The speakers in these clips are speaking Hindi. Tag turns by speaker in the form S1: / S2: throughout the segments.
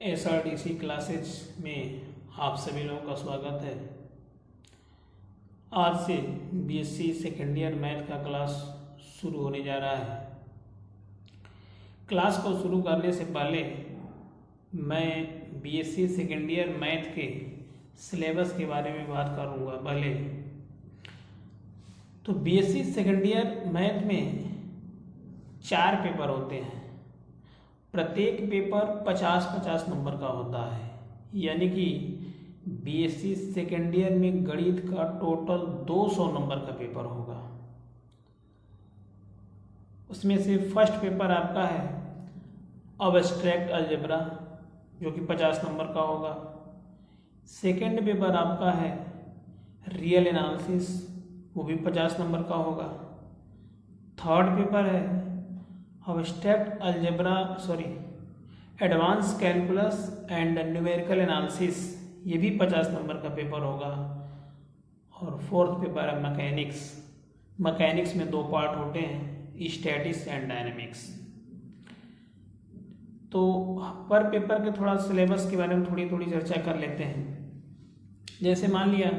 S1: SRTC क्लासेज में आप सभी लोगों का स्वागत है। आज से BSc सेकेंड ईयर मैथ का क्लास शुरू होने जा रहा है। क्लास को शुरू करने से पहले मैं BSc सेकेंड ईयर मैथ के सिलेबस के बारे में बात करूँगा। पहले तो BSc सेकेंड ईयर मैथ में 4 पेपर होते हैं। प्रत्येक पेपर 50-50 नंबर का होता है, यानी कि BSc सेकेंड ईयर में गणित का टोटल 200 नंबर का पेपर होगा। उसमें से फर्स्ट पेपर आपका है अबस्ट्रैक्ट अलजेब्रा, जो कि 50 नंबर का होगा। सेकेंड पेपर आपका है रियल एनालिसिस, वो भी 50 नंबर का होगा। थर्ड पेपर है abstract algebra advance calculus and numerical analysis, ये भी 50 नंबर का पेपर होगा। और फोर्थ पेपर है मैकेनिक्स। मैकेनिक्स में 2 पार्ट होते हैं, स्टैटिक्स एंड डायनेमिक्स। तो पर पेपर के थोड़ा सिलेबस के बारे में थोड़ी चर्चा कर लेते हैं। जैसे मान लिया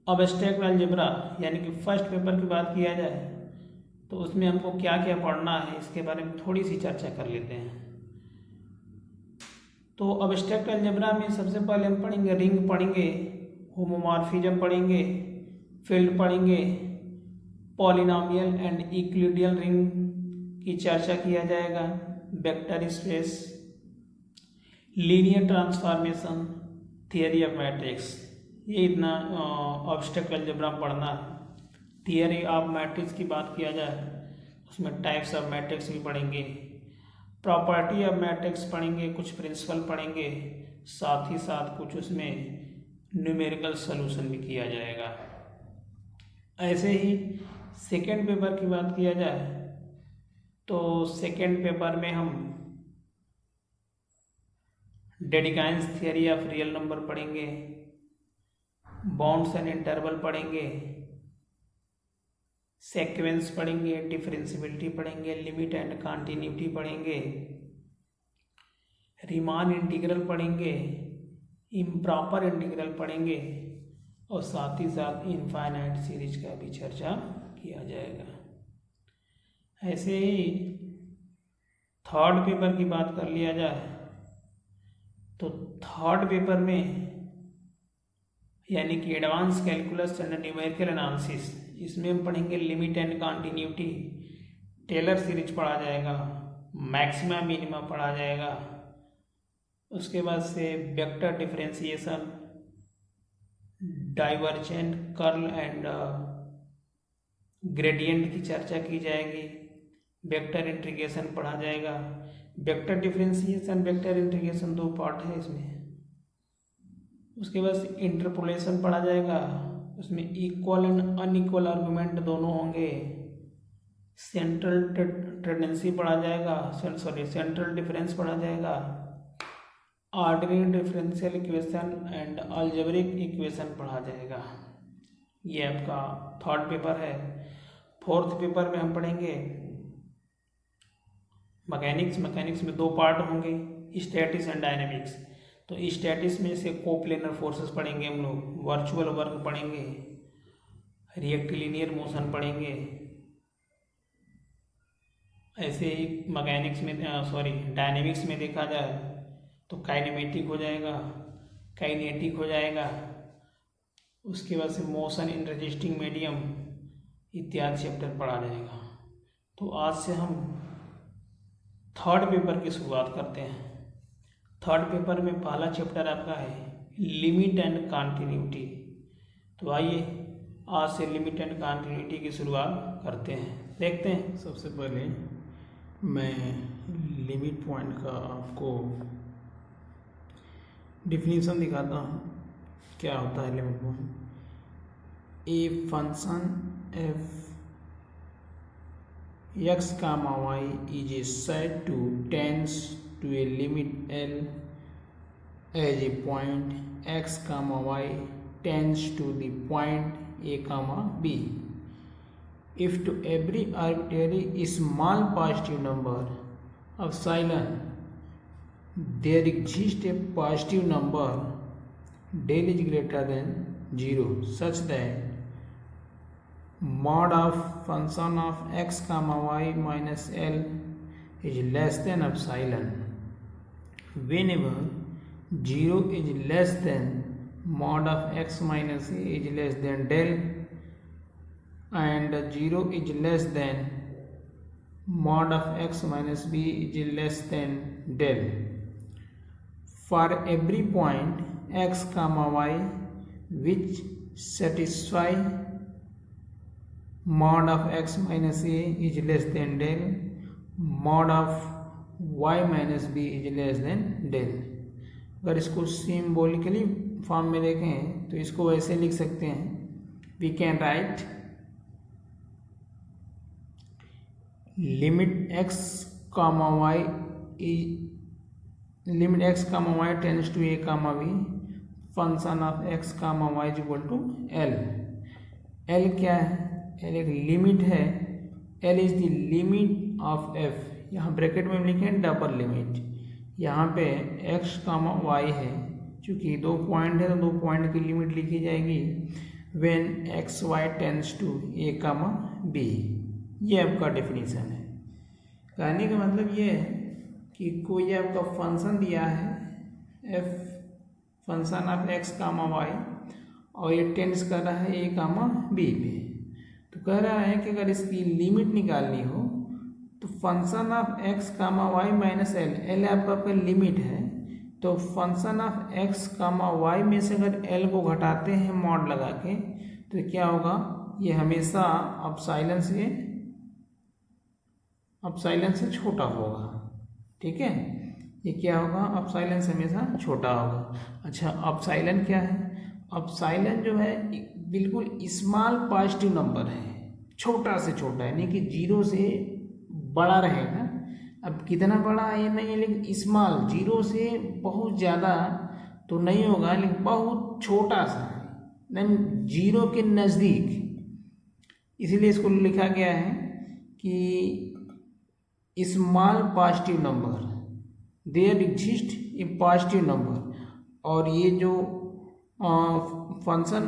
S1: अबस्ट्रैक्ट अलजेब्रा यानी कि फर्स्ट पेपर की बात किया जाए तो उसमें हमको क्या क्या पढ़ना है, इसके बारे में थोड़ी सी चर्चा कर लेते हैं। तो अबस्ट्रैक्ट अलजेब्रा में सबसे पहले हम पढ़ेंगे रिंग पढ़ेंगे, होमोमॉर्फिज्म पढ़ेंगे, फील्ड पढ़ेंगे, पॉलिनॉमियल एंड यूक्लिडियन रिंग की चर्चा किया जाएगा, vector space, linear transformation, theory of matrix. ये इतना अबस्ट्रैक्ट अलजेब्रा पढ़ना है। थियरी ऑफ मैट्रिक्स की बात किया जाए उसमें टाइप्स ऑफ मैट्रिक्स भी पढ़ेंगे, प्रॉपर्टी ऑफ मैट्रिक्स पढ़ेंगे, कुछ प्रिंसिपल पढ़ेंगे, साथ ही साथ कुछ उसमें न्यूमेरिकल सॉल्यूशन भी किया जाएगा। ऐसे ही सेकेंड पेपर की बात किया जाए तो सेकेंड पेपर में हम डेडिकाइंस थियरी ऑफ रियल नंबर पढ़ेंगे, बॉन्ड्स एंड इंटरवल पढ़ेंगे, सेक्वेंस पढ़ेंगे, डिफरेंशियबिलिटी पढ़ेंगे, लिमिट एंड कॉन्टिन्यूटी पढ़ेंगे, रीमान इंटीग्रल पढ़ेंगे, इम्प्रॉपर इंटीग्रल पढ़ेंगे और साथ ही साथ इनफाइनाइट सीरीज का भी चर्चा किया जाएगा। ऐसे ही थर्ड पेपर की बात कर लिया जाए तो थर्ड पेपर में यानी कि advance calculus and numerical analysis, इसमें हम पढ़ेंगे limit and continuity, Taylor series पढ़ा जाएगा, मैक्सिमा मिनिमा पढ़ा जाएगा। उसके बाद से vector differentiation, divergent, curl and gradient की चर्चा की जाएगी, वेक्टर इंटीग्रेशन पढ़ा जाएगा। Vector differentiation, vector integration 2 part है इसमें। उसके बाद इंटरपोलेशन पढ़ा जाएगा, उसमें इक्वल एंड अनइक्वल आर्गुमेंट दोनों होंगे। सेंट्रल टेंडेंसी पढ़ा जाएगा, सेंट्रल डिफरेंस पढ़ा जाएगा, ordinary differential equation and algebraic equation पढ़ा जाएगा। ये आपका थर्ड पेपर है। फोर्थ पेपर में हम पढ़ेंगे मैकेनिक्स। मैकेनिक्स में 2 पार्ट होंगे, स्टैटिक्स एंड डायनेमिक्स। तो स्टैटिक्स में से कोप्लेनर फोर्सेस पढ़ेंगे हम लोग, वर्चुअल वर्क पढ़ेंगे, रिएक्टिलिनियर मोशन पढ़ेंगे। ऐसे ही मैकेनिक्स में डायनेमिक्स में देखा जाए तो काइनेमेटिक हो जाएगा, काइनेटिक हो जाएगा। उसके बाद से मोशन इन रेजिस्टिंग मीडियम इत्यादि चैप्टर पढ़ा जाएगा। तो आज से हम थर्ड पेपर की शुरुआत करते हैं। थर्ड पेपर में पहला चैप्टर आपका है लिमिट एंड कॉन्टिन्यूटी। तो आइए आज से लिमिट एंड कॉन्टिन्यूटी की शुरुआत करते हैं, देखते हैं। सबसे पहले मैं लिमिट पॉइंट का आपको डिफिनीशन दिखाता हूँ, क्या होता है limit point. A function F x, y is said to tends to a limit L as a point x, y tends to the point a, b if to every arbitrary small positive number epsilon there exists a positive number del is greater than 0 such that mod of function of x comma y minus L is less than epsilon whenever 0 is less than mod of x minus a is less than del and 0 is less than mod of x minus b is less than del. For every point x comma y which satisfy mod of x minus a is less than del, mod of y minus b is less than del. अगर इसको सिम्बोलिकली फॉर्म में देखें तो इसको ऐसे लिख सकते हैं, we can write limit x comma y limit x comma y tends to a comma b function of x comma y is equal to L. L क्या है? L एक लिमिट है. L is the limit of f. यहाँ ब्रैकेट में लिखें डबल लिमिट. यहाँ पे x comma y है, चूँकि दो पॉइंट है तो दो पॉइंट की लिमिट लिखी जाएगी when x y tends to a comma b. ये आपका डेफिनेशन है. कहने का मतलब ये है कि कोई आपका फंक्शन दिया है f function of x comma y और ये टेंड्स कर रहा है a कामा b पे, तो कह रहा है कि अगर इसकी लिमिट निकालनी हो तो function of x comma y minus L. L आपका लिमिट है, तो function of x comma y में से अगर l को घटाते हैं मॉड लगा के तो क्या होगा? ये हमेशा अपसाइलन से छोटा होगा. ठीक है, ये क्या होगा? अपसाइलन से हमेशा छोटा होगा. अच्छा, अपसाइलन क्या है? अपसाइलन जो है बिल्कुल स्मॉल पॉजिटिव नंबर है, छोटा से छोटा है, यानी कि 0 से बड़ा रहेगा. अब कितना बड़ा है ये नहीं है, लेकिन स्मॉल 0 से बहुत ज़्यादा तो नहीं होगा, लेकिन बहुत छोटा सा है, नहीं 0 के नज़दीक. इसीलिए इसको लिखा गया है कि small positive number, there exist a positive number. और ये जो फंक्शन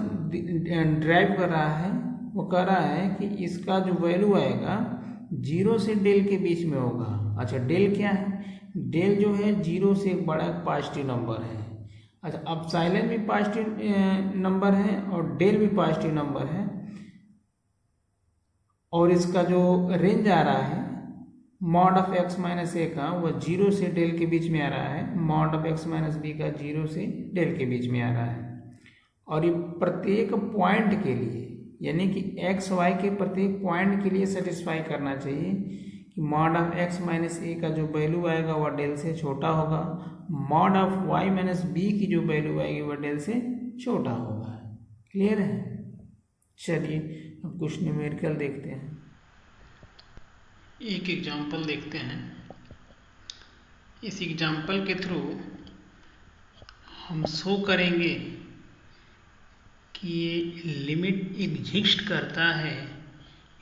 S1: ड्राइव कर रहा है वो कह रहा है कि इसका जो वैल्यू आएगा 0 से डेल के बीच में होगा. अच्छा, डेल क्या है? डेल जो है 0 से एक बड़ा पॉजिटिव नंबर है. अच्छा, अपसाइलन भी पॉजिटिव नंबर है और डेल भी पॉजिटिव नंबर है, और इसका जो रेंज आ रहा है mod of x minus a का वह 0 से डेल के बीच में आ रहा है, mod of x minus b का 0 से डेल के बीच में आ रहा है. और ये प्रत्येक पॉइंट के लिए, यानी कि x y के प्रत्येक पॉइंट के लिए सेटिस्फाई करना चाहिए कि mod of x minus a का जो वैल्यू आएगा वह डेल से छोटा होगा, mod of y minus b की जो वैल्यू आएगी वह डेल से छोटा होगा. क्लियर है? चलिए अब कुछ न्यूमेरिकल देखते हैं. एक एग्जाम्पल देखते हैं. इस एग्जाम्पल के थ्रू हम शो करेंगे कि ये लिमिट एग्जिस्ट करता है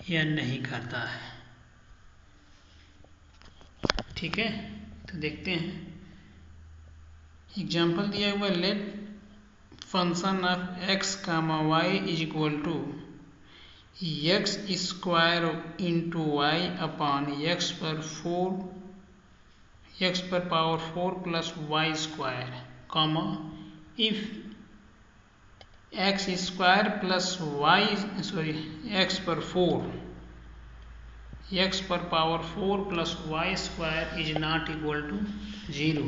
S1: या नहीं करता है. ठीक है, तो देखते हैं. एग्जाम्पल दिया हुआ, let function of x comma y is equal to x square into y upon x पर power 4 plus y square, comma if x square plus x पर power 4 plus y square is not equal to 0.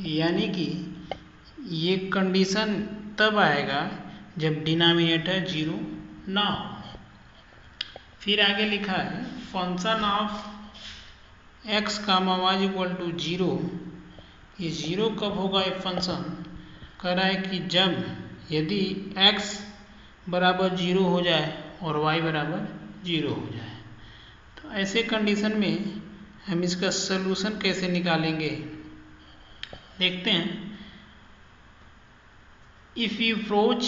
S1: यानी कि ये कंडीशन तब आएगा जब डिनोमिनेटर 0 ना हो. फिर आगे लिखा है function of x comma y equal to 0. ये 0 कब होगा? ये फंक्शन कह रहा है कि जब यदि x बराबर 0 हो जाए और y बराबर 0 हो जाए. तो ऐसे कंडीशन में हम इसका सलूशन कैसे निकालेंगे देखते हैं. If you approach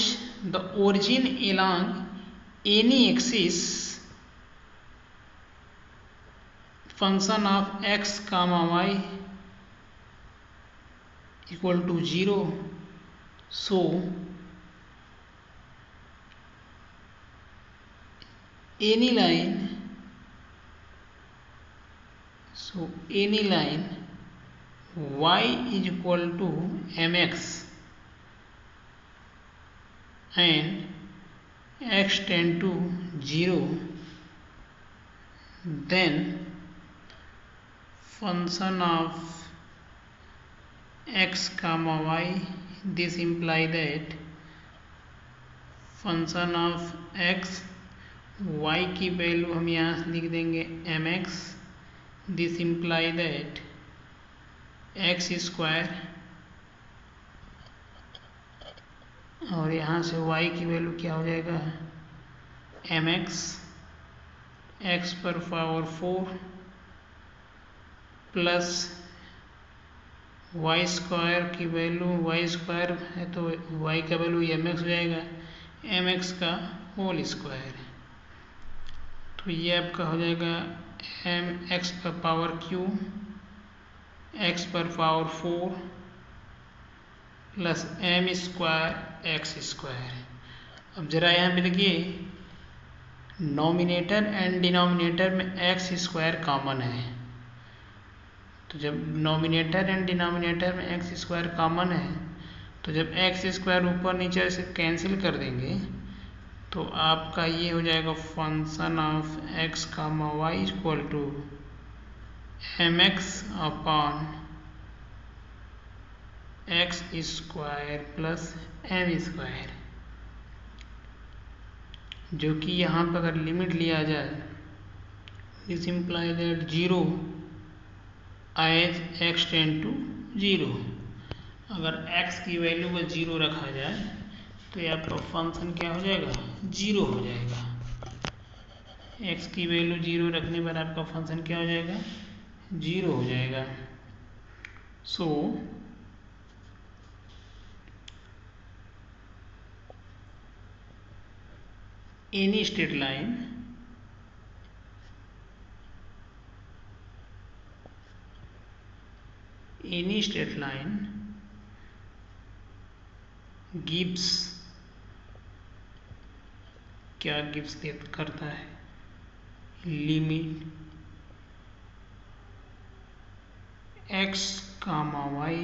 S1: the origin along any axis function of x comma y equal to 0. So any line y is equal to mx and x tend to 0, then function of x comma y, this imply that function of x y की वैल्यू हम यहाँ लिख देंगे mx, this imply that x square और यहाँ से y की वैल्यू क्या हो जाएगा mx, x पर पावर 4 प्लस y स्क्वायर की वैल्यू, y स्क्वायर है तो y का वैल्यू mx हो जाएगा, mx का होल स्क्वायर। तो ये आपका हो जाएगा mx पर पावर q, x पर power 4 plus m square x square. अब जरा यहाँ पे देखिए नॉमिनेटर एंड डिनोमिनेटर में x स्क्वायर कॉमन है, तो जब नॉमिनेटर एंड डिनोमिनेटर में x स्क्वायर कॉमन है तो जब x स्क्वायर ऊपर नीचे से कैंसिल कर देंगे तो आपका ये हो जाएगा function of x comma y equal to mx upon x square plus m square, जो कि यहाँ पर अगर लिमिट लिया जाए this imply that 0 as x tend to 0। अगर x की वैल्यू को 0 रखा जाए तो ये आपका फंक्शन क्या हो जाएगा 0 हो जाएगा। x की वैल्यू 0 रखने पर आपका फंक्शन क्या हो जाएगा 0 हो जाएगा। So any straight line gives, क्या गिव्स करता है limit x comma y,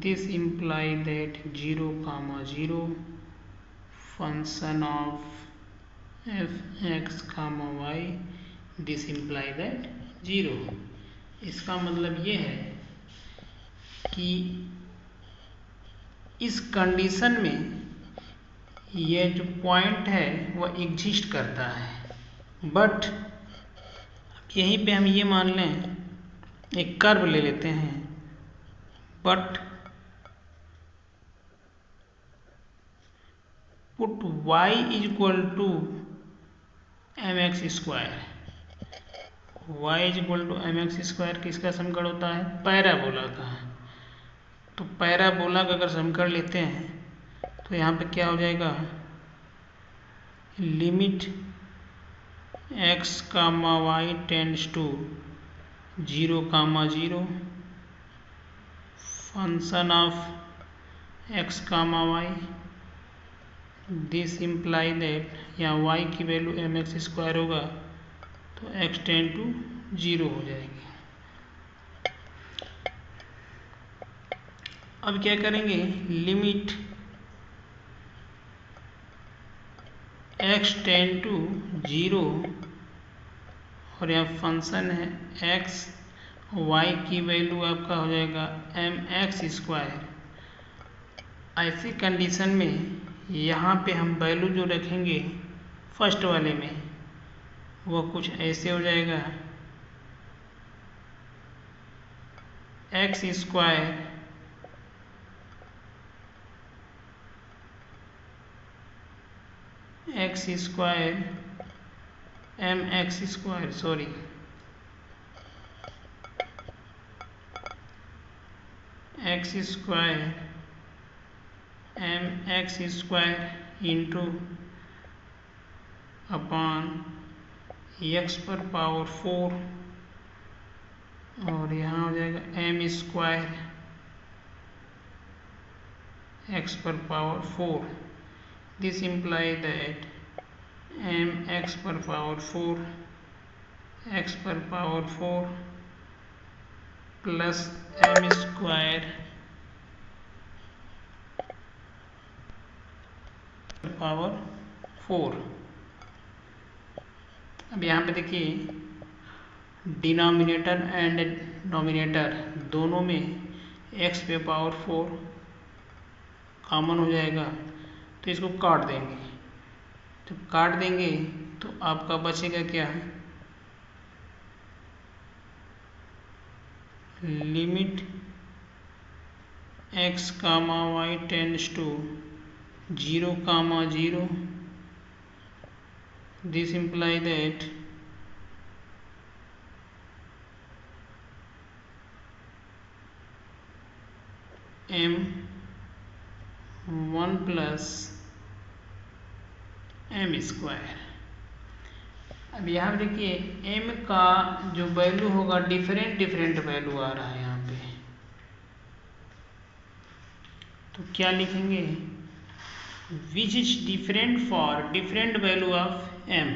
S1: this imply that 0 comma 0 function of f x comma y, this imply that 0। इसका मतलब ये है कि इस कंडीशन में ये जो पॉइंट है वह एग्जिस्ट करता है, बट यहीं पे हम ये मान लें एक कर्व ले लेते हैं, but put y is equal to mx square, y is equal to mx square किसका समीकरण होता है पैराबोला का। तो पैराबोला का अगर समीकरण लेते हैं तो यहाँ पे क्या हो जाएगा limit x comma y tends to 0 comma 0 function of x comma y, this imply that यहाँ y की वैल्यू mx स्क्वायर होगा तो x टेंड टू 0 हो जाएगी। अब क्या करेंगे लिमिट x टेंड टू 0 और यहाँ फंक्शन है x, y की वैल्यू आपका हो जाएगा mx स्क्वायर। ऐसी कंडीशन में यहाँ पे हम वैल्यू जो रखेंगे फर्स्ट वाले में वो कुछ ऐसे हो जाएगा x square x square mx square x square mx square into upon x पर पावर 4 और यहाँ हो जाएगा एम स्क्वायर एक्स पर power 4. This imply that m x पर पावर 4 एक्स पर power 4 plus m square power 4. अब यहाँ पे देखिए डिनोमिनेटर एंड नोमिनेटर दोनों में x पे पावर 4 कॉमन हो जाएगा, तो इसको काट देंगे. तो काट देंगे तो आपका बचेगा क्या, limit x comma y tends to 0 comma 0. This imply that m 1 plus m square. अब यहाँ पे देखिए m का जो वैल्यू होगा डिफरेंट वैल्यू आ रहा है यहाँ पे, तो क्या लिखेंगे, which is different for different value of m,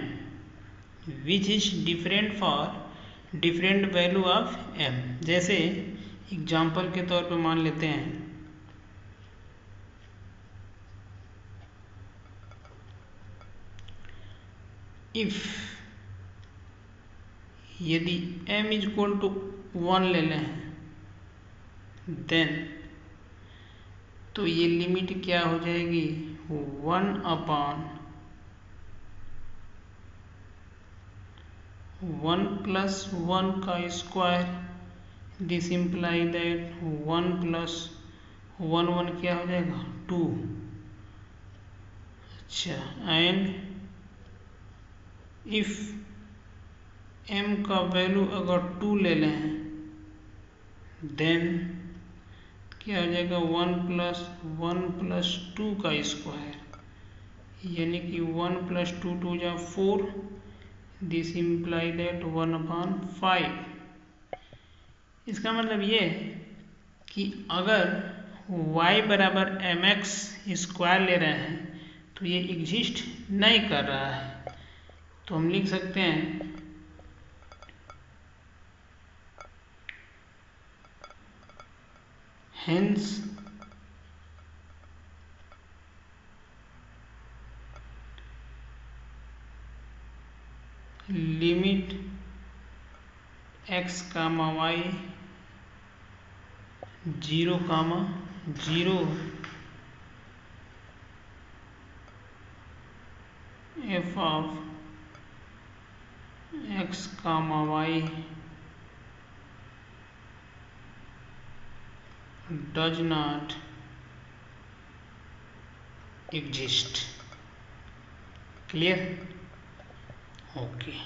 S1: which is different for different value of m. जैसे एग्जाम्पल के तौर पे मान लेते हैं इफ यदि m इज इक्वल टू 1 ले लें देन तो ये लिमिट क्या हो जाएगी, 1 अपान 1 प्लस 1 का square. This imply that 1 plus 1 क्या हो जाएगा 2. अच्छा, एंड इफ m का वैल्यू अगर 2 ले लें देन क्या हो जाएगा 1 प्लस 2 का स्क्वायर, यानी कि 1 प्लस 2 2 जा 4. दिस इम्प्लाई दैट 1 अपान 5. इसका मतलब ये कि अगर y बराबर mx स्क्वायर ले रहे हैं तो ये एग्जिस्ट नहीं कर रहा है, तो हम लिख सकते हैं hence limit x comma y 0 comma 0 f of x comma y does not exist. Clear? Okay.